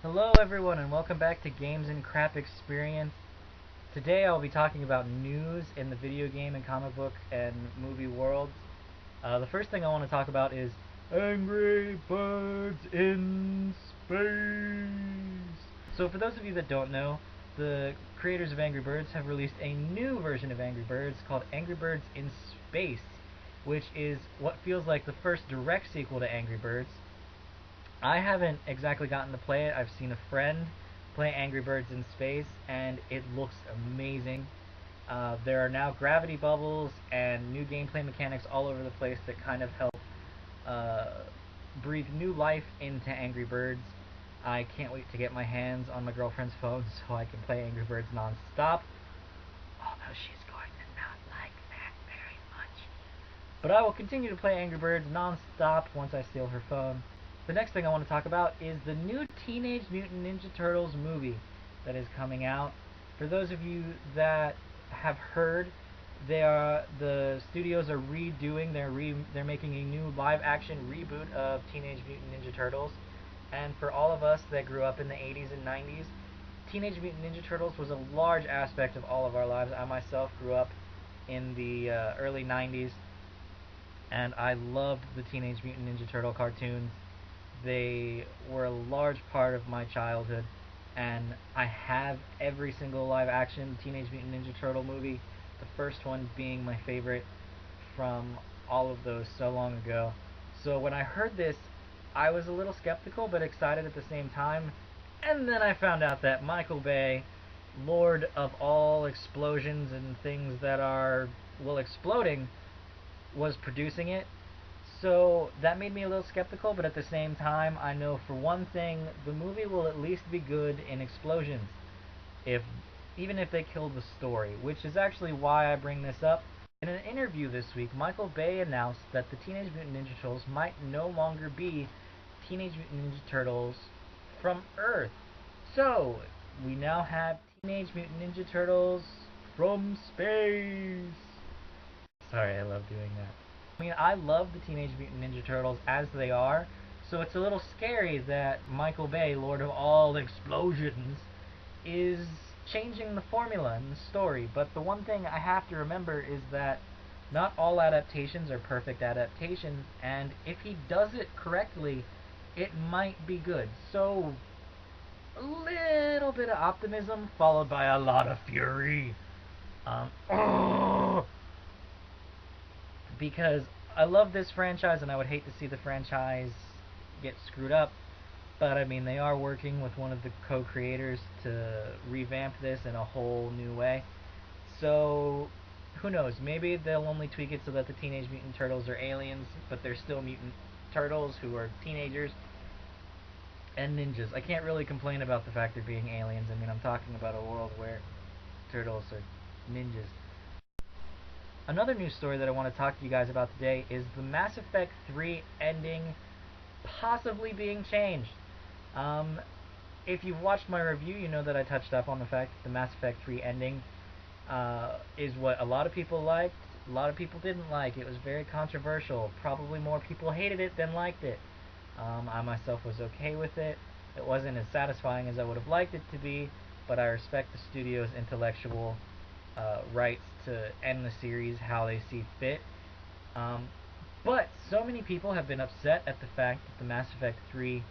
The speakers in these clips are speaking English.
Hello everyone and welcome back to Games and Crap Experience. Today I'll be talking about news in the video game and comic book and movie worlds. The first thing I want to talk about is Angry Birds in Space. So for those of you that don't know, the creators of Angry Birds have released a new version of Angry Birds called Angry Birds in Space, which is what feels like the first direct sequel to Angry Birds. I haven't exactly gotten to play it. I've seen a friend play Angry Birds in Space, and it looks amazing. There are now gravity bubbles and new gameplay mechanics all over the place that kind of help breathe new life into Angry Birds. I can't wait to get my hands on my girlfriend's phone so I can play Angry Birds non-stop. Although she's going to not like that very much. But I will continue to play Angry Birds non-stop once I steal her phone. The next thing I want to talk about is the new Teenage Mutant Ninja Turtles movie that is coming out. For those of you that have heard, the studios are redoing. They're making a new live-action reboot of Teenage Mutant Ninja Turtles. And for all of us that grew up in the 80s and 90s, Teenage Mutant Ninja Turtles was a large aspect of all of our lives. I myself grew up in the early 90s, and I loved the Teenage Mutant Ninja Turtle cartoons. They were a large part of my childhood, and I have every single live-action Teenage Mutant Ninja Turtle movie, the first one being my favorite from all of those so long ago. So when I heard this, I was a little skeptical but excited at the same time, and then I found out that Michael Bay, lord of all explosions and things that are, well, exploding, was producing it. So that made me a little skeptical, but at the same time, I know for one thing, the movie will at least be good in explosions, even if they kill the story, which is actually why I bring this up. In an interview this week, Michael Bay announced that the Teenage Mutant Ninja Turtles might no longer be Teenage Mutant Ninja Turtles from Earth. So, we now have Teenage Mutant Ninja Turtles from space. Sorry, I love doing that. I mean, I love the Teenage Mutant Ninja Turtles as they are, so it's a little scary that Michael Bay, lord of all explosions, is changing the formula in the story. But the one thing I have to remember is that not all adaptations are perfect adaptations, and if he does it correctly, it might be good. So, a little bit of optimism followed by a lot of fury. Because I love this franchise and I would hate to see the franchise get screwed up, but I mean, they are working with one of the co-creators to revamp this in a whole new way. So who knows, maybe they'll only tweak it so that the Teenage Mutant Turtles are aliens, but they're still mutant turtles who are teenagers and ninjas. I can't really complain about the fact they're being aliens. I mean, I'm talking about a world where turtles are ninjas. Another news story that I want to talk to you guys about today is the Mass Effect 3 ending possibly being changed. If you've watched my review, you know that I touched up on the fact that the Mass Effect 3 ending is what a lot of people liked, a lot of people didn't like. It was very controversial. Probably more people hated it than liked it. I myself was okay with it. It wasn't as satisfying as I would have liked it to be, but I respect the studio's intellectual rights to end the series how they see fit. But so many people have been upset at the fact that the Mass Effect 3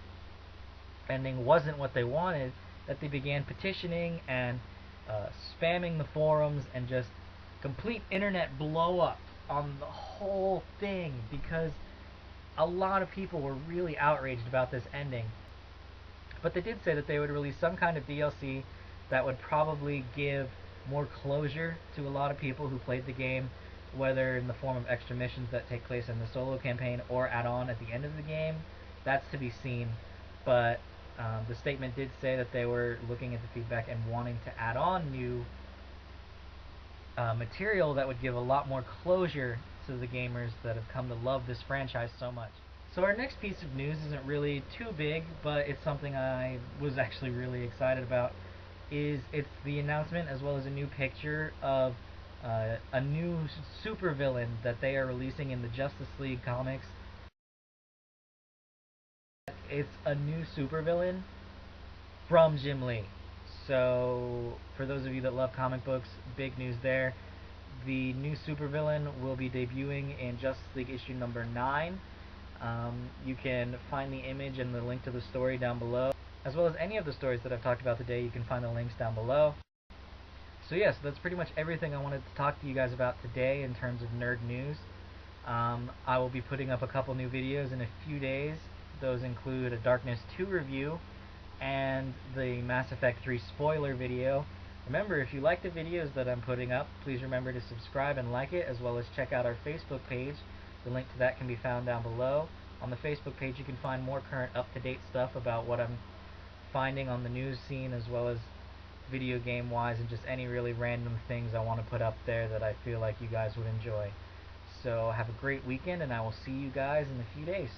ending wasn't what they wanted, that they began petitioning and spamming the forums and just complete internet blow up on the whole thing, because a lot of people were really outraged about this ending. But they did say that they would release some kind of DLC that would probably give more closure to a lot of people who played the game, whether in the form of extra missions that take place in the solo campaign or add-on at the end of the game. That's to be seen, but the statement did say that they were looking at the feedback and wanting to add on new material that would give a lot more closure to the gamers that have come to love this franchise so much. So our next piece of news isn't really too big, but it's something I was actually really excited about. It's the announcement as well as a new picture of a new supervillain that they are releasing in the Justice League comics. It's a new supervillain from Jim Lee. So, for those of you that love comic books, big news there. The new supervillain will be debuting in Justice League issue number 9. You can find the image and the link to the story down below, as well as any of the stories that I've talked about today. You can find the links down below. So yes, that's pretty much everything I wanted to talk to you guys about today in terms of nerd news. I will be putting up a couple new videos in a few days. Those include a Darkness 2 review and the Mass Effect 3 spoiler video. Remember, if you like the videos that I'm putting up, please remember to subscribe and like it, as well as check out our Facebook page. The link to that can be found down below. On the Facebook page you can find more current up-to-date stuff about what I'm finding on the news scene, as well as video game wise, and just any really random things I want to put up there that I feel like you guys would enjoy. So have a great weekend, and I will see you guys in a few days.